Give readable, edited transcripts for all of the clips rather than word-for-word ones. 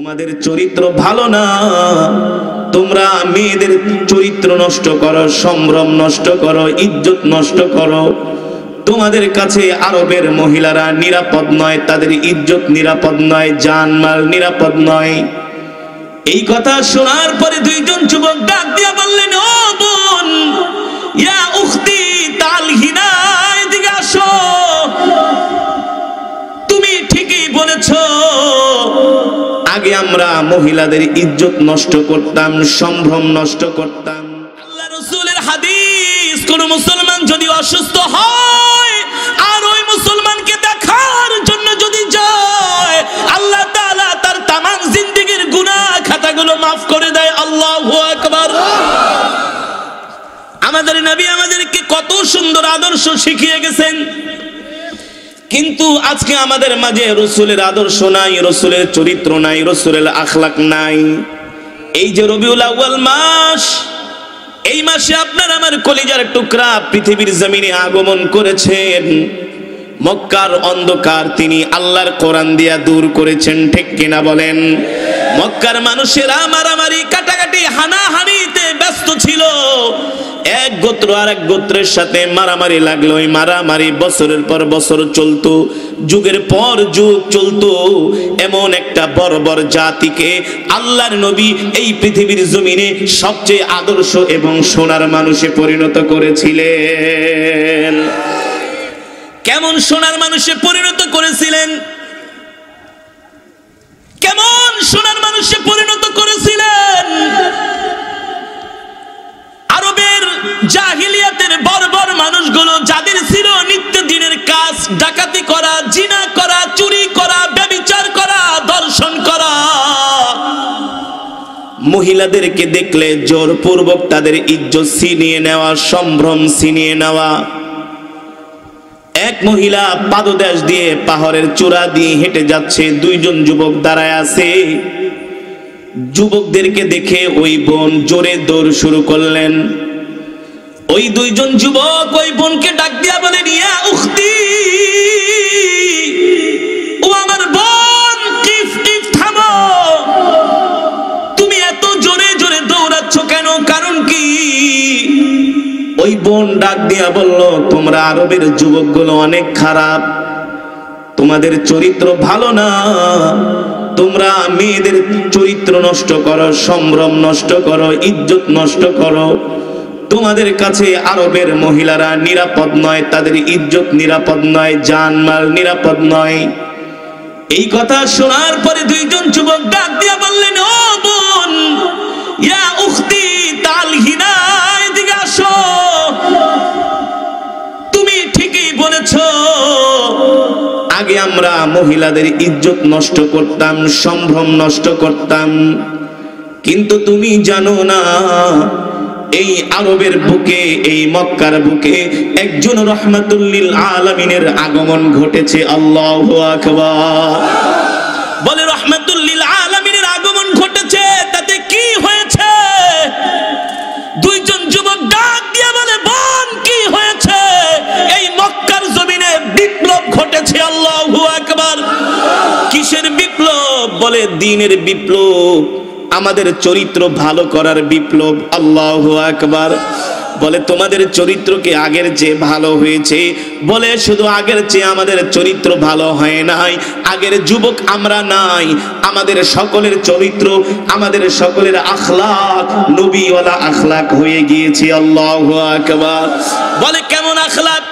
তোমাদের চরিত্র ভালো না, তোমরা মেয়েদের চরিত্র নষ্ট করো, সম্ভ্রম নষ্ট করো, ইজ্জত নষ্ট করো। তোমাদের কাছে আরবের মহিলারা নিরাপদ নয়, তাদের ইজ্জত নিরাপদ নয়, জানমাল নিরাপদ নয়। এই কথা শোনার পরে দুইজন যুবক ডাক দিয়া বললেন, ও বোন, ইয়া উখতি তালহিনা, এদিকে আসো। তুমি ঠিকই বলেছো, আগে আমরা মহিলাদের ইজ্জত নষ্ট করতাম, সম্ভ্রম নষ্ট করতাম। আল্লাহ রাসূলের হাদিস, কোন মুসলমান যদি অসুস্থ হয় আর ওই মুসলমানকে দেখার জন্য যদি যায়, আল্লাহ তাআলা তার তামাম জিন্দেগীর গুনাহ খাতাগুলো maaf করে দেয়। আল্লাহু আকবার। আমাদের নবী আমাদেরকে কত সুন্দর আদর্শ শিখিয়ে গেছেন, কিন্তু আজকে আমাদের মাঝে রাসূলের আদর্শ নাই, রাসূলের চরিত্র নাই, রাসূলের আখলাক নাই। এই যে রবিউল আউয়াল মাস, এই মাসে আপনার আমার কলিজার টুকরা পৃথিবীর জমিনে আগমন করেছেন। মক্কার অন্ধকার তিনি আল্লাহর কোরআন দিয়া দূর করেছেন, ঠিক কিনা বলেন? মক্কার মানুষেরা মারামারি কাটাকাটি হানাহানিতে ব্যস্ত ছিল। এক গোত্র আর এক গোত্রের সাথে মারামারি লাগলো, ওই মারামারি বছরের পর বছর চলতো, যুগের পর যুগ চলতো। এমন একটা বর্বর জাতিকে আল্লাহর নবী এই পৃথিবীর জমিনে সবচেয়ে আদর্শ এবং সোনার মানুষে পরিণত করেছিলেন। কেমন সোনার মানুষে পরিণত করেছিলেন? কেমন সোনার মানুষে পরিণত করেছিলেন? আরবের জাহিলিয়াতের বর্বর মানুষগুলো, যাদের ছিল নিত্যদিনের কাজ ডাকাতি করা, জিনা করা, চুরি করা, ব্যভিচার করা, দর্শন করা, মহিলাদেরকে দেখলে জোরপূর্বক তাদের ইজ্জত ছিনিয়ে নেওয়া, সম্ভ্রম ছিনিয়ে নেওয়া। এক মহিলা পাদদেশ দিয়ে পাহাড়ের চূড়া দিয়ে হেঁটে যাচ্ছে, দুইজন যুবক দাঁড়ায় আছে। যুবকদেরকে দেখে ওই বোন জোরে দৌড় শুরু করলেন। ওই দুইজন যুবক ওই বোনকে ডাক দিয়া বলেন, ইয়া উখতি, ও আমার বোন, কিফ কিফ, থামো। তুমি এত জোরে জোরে দৌড়াচ্ছ কেন? কারণ কি? ওই বোন ডাক দিয়া বলল, তোমরা আরবের যুবকগুলো অনেক খারাপ, তোমাদের চরিত্র ভালো না, তোমরা মেয়েদের চরিত্র নষ্ট করো, সম্ভ্রম নষ্ট করো, ইজ্জত নষ্ট করো। তোমাদের কাছে আরবের মহিলারা নিরাপদ নয়, তাদের ইজ্জত নিরাপদ নয়, জানমাল নিরাপদ নয়। এই কথা শোনার পরে দুইজন যুবক ডাক দিয়া বললেন, ও বোন, ইয়া উখতি তালহিনা, এদিকে আসো। তুমি ঠিকই বলেছো, আগে আমরা মহিলাদের ইজ্জত নষ্ট করতাম, সম্ভ্রম নষ্ট করতাম, কিন্তু তুমি জানো না, এই আরবের বুকে, এই মক্কার বুকে একজন রাহমাতুল লিল আলামিনের আগমন ঘটেছে। আল্লাহু আকবার। বলে রাহমাতুল লিল আলামিনের আগমন ঘটেছে, তাতে কি হয়েছে? দুইজন যুবক ডাক দিয়ে বলে, বোন, কি হয়েছে? এই মক্কার জমিনে বিপ্লব ঘটেছে। আল্লাহু আকবার। কিসের বিপ্লব? বলে দ্বীনের বিপ্লব, আমাদের চরিত্র ভালো করার বিপ্লব। আল্লাহু আকবার। বলে তোমাদের চরিত্র কি আগের চেয়ে ভালো হয়েছে? বলে শুধু আগের চেয়ে আমাদের চরিত্র ভালো হয় নাই, আগের যুবক আমরা নাই, আমাদের সকলের চরিত্র, আমাদের সকলের আখলাক নবীওয়ালা আখলাক হয়ে গিয়েছে। আল্লাহু আকবার। বলে কেমন আখলাক?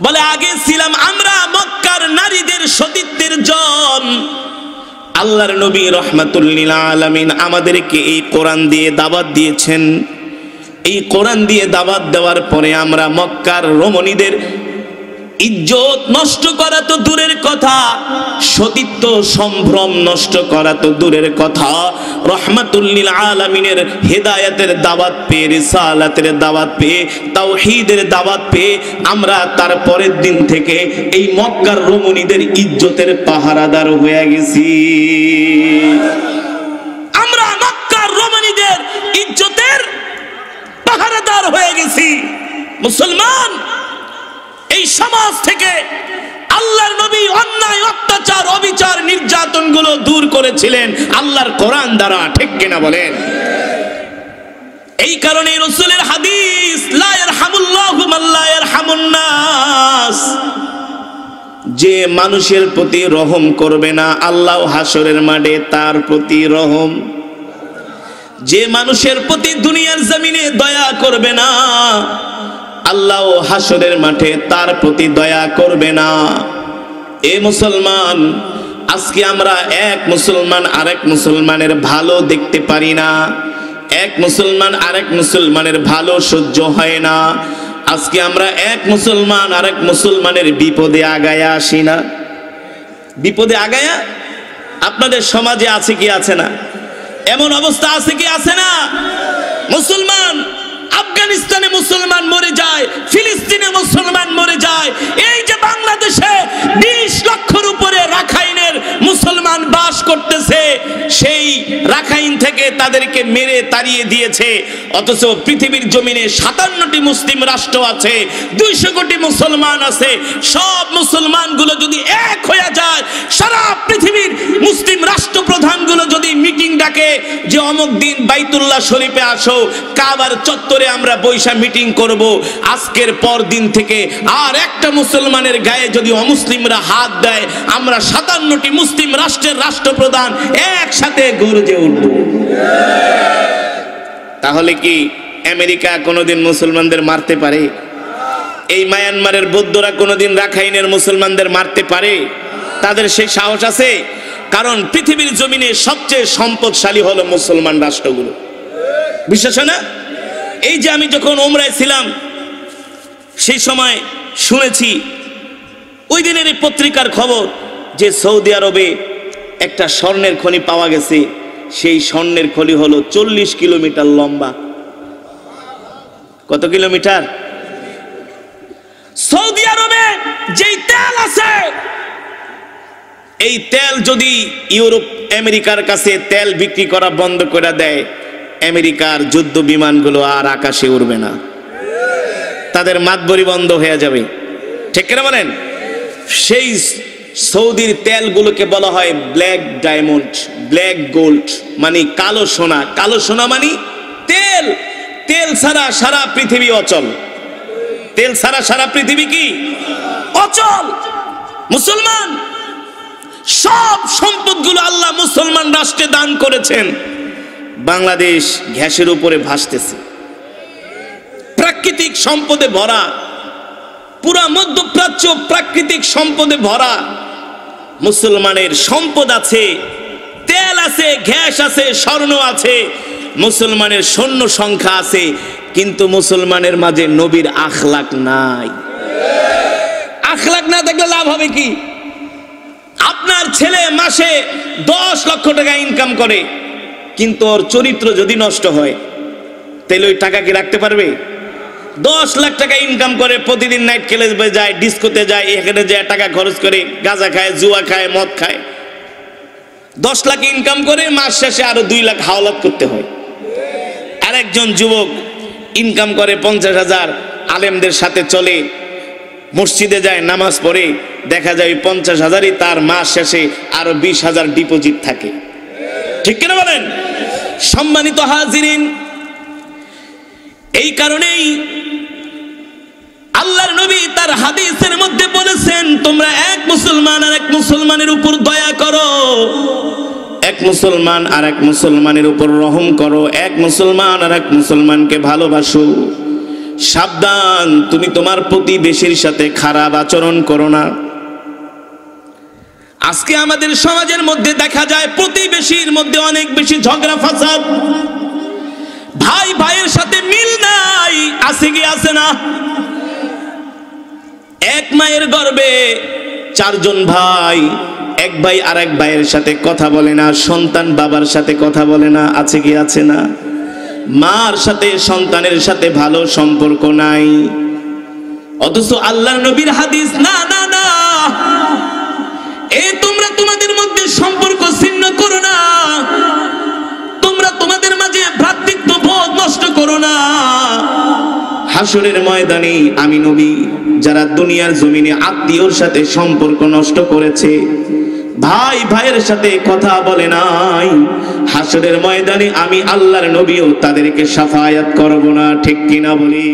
বলে আগে ছিলাম আমরা মক্কার নারীদের সতীত্বের জন। আল্লাহর নবী রাহমাতুল লিল আলামিন আমাদেরকে এই কোরআন দিয়ে দাওয়াত দিয়েছেন। এই কোরআন দিয়ে দাওয়াত দেওয়ার পরে আমরা মক্কার রমণীদের ইজ্জত নষ্ট করা তো দূরের কথা, সতীত্ব সম্ভ্রম নষ্ট করা তো দূরের কথা, রাহমাতুল লিল আলামিনের হেদায়েতের দাওয়াত পেয়ে, রিসালাতের দাওয়াত পেয়ে, তাওহীদের দাওয়াত পেয়ে আমরা তার পরের দিন থেকে এই মক্কার রমণীদের ইজ্জতের পাহারাদার হয়ে গেছি। আমরা মক্কার রমণীদের ইজ্জতের পাহারাদার হয়ে গেছি। মুসলমান, এই সমাজ থেকে আল্লাহর নবী অন্যায় অত্যাচার অত্যাচার অবিচার নির্যাতন গুলো দূর করেছিলেন আল্লাহর কোরআন দ্বারা, ঠিক কিনা বলেন? এই কারণে রাসূলের হাদিস, লা ইয়ারহামুল্লাহু মান লা ইয়ারহামুন নাস, যে মানুষের প্রতি রহম করবে না আল্লাহ হাসরের মাঠে তার প্রতি রহম, যে মানুষের প্রতি দুনিয়ার জমিনে দয়া করবে না আল্লাহ হাসরের মাঠে তার প্রতি দয়া করবে না। এ মুসলমান, আজকে আমরা এক মুসলমান আরেক মুসলমানের ভালো দেখতে পারি না, এক মুসলমান আরেক মুসলমানের ভালো সহ্য হয় না। আজকে আমরা এক মুসলমান আরেক মুসলমানের বিপদে আগায়া আসি না। বিপদে আগায়া আপনাদের সমাজে আছে কি আছে না? এমন অবস্থা আছে কি আছে না? মুসলমান আফগানিস্তানে মুসলমান মরে যায়, ফিলিস্তিনে মুসলমান মরে যায়, এই যে বাংলাদেশে 20 লক্ষের উপরে রাখাইনের মুসলমান বাস করতেছে, সেই রাখাইন থেকে তাদেরকে মেরে তাড়িয়ে দিয়েছে। অথচ পৃথিবীর জমিনে 57টি মুসলিম রাষ্ট্র আছে, 200 কোটি মুসলমান আছে। সব মুসলমানগুলো যদি এক হয়ে যায়, সারা পৃথিবীর মুসলিম রাষ্ট্রপ্রধানগুলো যদি মিটিং ডাকে যে অমুক দিন বাইতুল্লাহ শরীফে আসো, কাবার চত্বরে আমরা বৈশা মিটিং করব, আজকের পর দিন থেকে আর একটা মুসলমানের গায়ে যদি অমুসলিমরা হাত দেয়, আমরা 57টি মুসলিম রাষ্ট্রের রাষ্ট্রপ্রধান একসাথে গর্জে উঠব। তাহলে কি আমেরিকা কোনোদিন মুসলমানদের মারতে পারে? এই মায়ানমারের বৌদ্ধরা কোনোদিন রাখাইনের মুসলমানদের মারতে পারে? তাদের সেই সাহস আছে? কারণ পৃথিবীর জমিনে সবচেয়ে সম্পদশালী হলো মুসলমান রাষ্ট্রগুলো। বিশ্বাস না? এই যে আমি যখন ওমরায় ছিলাম সেই সময় শুনেছি, ওই দিনের এই পত্রিকার খবর যে সৌদি আরবে একটা স্বর্ণের খনি পাওয়া গেছে। সেই স্বর্ণের খনি হলো 40 কিলোমিটার লম্বা। কত কিলোমিটার? সৌদি আরবে যেই তেল আছে, এই তেল যদি ইউরোপ আমেরিকার কাছে তেল বিক্রি করা বন্ধ করে দেয়, আমেরিকার যুদ্ধ বিমানগুলো আর আকাশে উড়বে না, তাদের মাতবরি বন্ধ হয়ে যাবে। ঠিক কিনা বলেন? সেই সৌদির তেলগুলোকে বলা হয় ব্ল্যাক ডায়মন্ড, ব্ল্যাক গোল্ড, মানে কালো সোনা। কালো সোনা মানে তেল। তেল ছাড়া সারা পৃথিবী অচল। তেল ছাড়া সারা পৃথিবী কি অচল? মুসলমান সব সম্পদগুলো আল্লাহ মুসলমান রাষ্ট্রে দান করেছেন। বাংলাদেশ গ্যাসের উপরে ভাসতেছে, প্রাকৃতিক সম্পদে ভরা, পুরা মধ্যপ্রাচ্য প্রাকৃতিক সম্পদে ভরা। মুসলমানের সম্পদ আছে, তেল আছে, গ্যাস আছে, স্বর্ণ আছে, মুসলমানের সৈন্য সংখ্যা আছে, কিন্তু মুসলমানের মাঝে নবীর আখলাক নাই। আখলাক না থাকলে লাভ হবে কি? আপনার ছেলে মাসে 10 লক্ষ টাকা ইনকাম করে, কিন্তু ওর চরিত্র যদি নষ্ট হয়, তাহলে ওই টাকা কি রাখতে পারবে? 10 লাখ টাকা ইনকাম করে, প্রতিদিন নাইট ক্লাবে যায়, ডিস্কোতে যায়, এখানে যায় টাকা খরচ করে, গাঁজা খায়, জুয়া খায়, মদ খায়। 10 লাখ ইনকাম করে, মাস শেষে আরো 2 লাখ হাওলাত করতে হয়। আর একজন যুবক ইনকাম করে 50,000, আলেমদের সাথে চলে, মসজিদে যায়, নামাজ পড়ে, দেখা যায় 50,000ই তার মাস শেষে আরো 20,000 ডিপোজিট থাকে। ঠিক কিনা বলেন? সম্মানিত হাজিরিন, এই কারণেই আল্লাহর নবী তার হাদিসের মধ্যে বলেছেন, তোমরা এক মুসলমান আর এক মুসলমানের উপর দয়া করো, এক মুসলমান আর এক মুসলমানের উপর রহম করো, এক মুসলমান আর এক মুসলমানকে ভালোবাসো। সাবধান, তুমি তোমার প্রতিবেশীর সাথে খারাপ আচরণ করো না। আজকে আমাদের সমাজের মধ্যে দেখা যায় প্রতিবেশীর মধ্যে অনেক বেশি ঝগড়া ফাসাদ, ভাই ভাইয়ের সাথে মিল নাই। আছে কি আছে না? এক মায়ের গর্ভে 4 জন ভাই, এক ভাই আর এক ভাইয়ের সাথে কথা বলে না, সন্তান বাবার সাথে কথা বলে না। আছে কি আছে না? মার সাথে সন্তানের সাথে ভালো সম্পর্ক নাই। অথচ আল্লাহর নবীর হাদিস, না না না, এই তোমরা তোমাদের মধ্যে সম্পর্ক ছিন্ন করো না, তোমরা তোমাদের মাঝে ভ্রাতৃত্ব বোধ নষ্ট করো না। হাসরের ময়দানে আমি নবী যারা দুনিয়ার জমিনে আত্মীয়র সাথে সম্পর্ক নষ্ট করেছে, ভাই ভাইয়ের সাথে কথা বলে নাই, হাসরের ময়দানে আমি আল্লাহর নবীও তাদেরকে শাফায়াত করব না, ঠিক কিনা বলি?